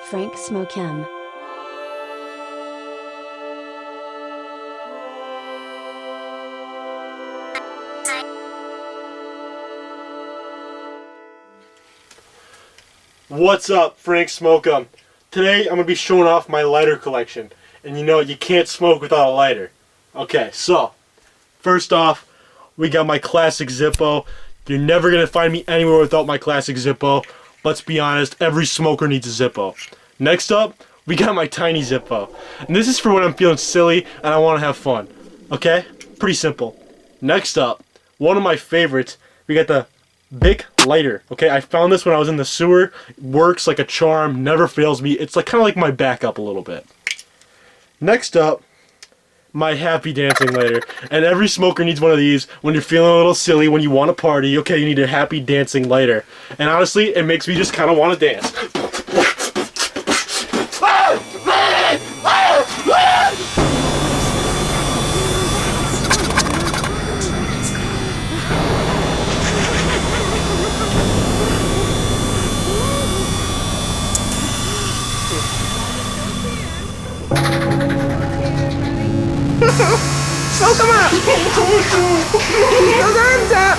Frank Smoke him. What's up, Frank Smoke'em? Today I'm going to be showing off my lighter collection. And you know, you can't smoke without a lighter. Okay, so, first off, we got my classic Zippo. You're never going to find me anywhere without my classic Zippo. Let's be honest, every smoker needs a Zippo. Next up, we got my tiny Zippo. And this is for when I'm feeling silly and I want to have fun. Okay? Pretty simple. Next up, one of my favorites, we got the Bic lighter. Okay, I found this when I was in the sewer. It works like a charm, never fails me. It's like kind of like my backup a little bit. Next up, my happy dancing lighter. And every smoker needs one of these when you're feeling a little silly, when you want to party. Okay, you need a happy dancing lighter. And honestly, it makes me just kind of want to dance. Smoke him up! Those arms up!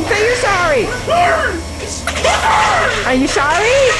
Say you're sorry! Are you sorry?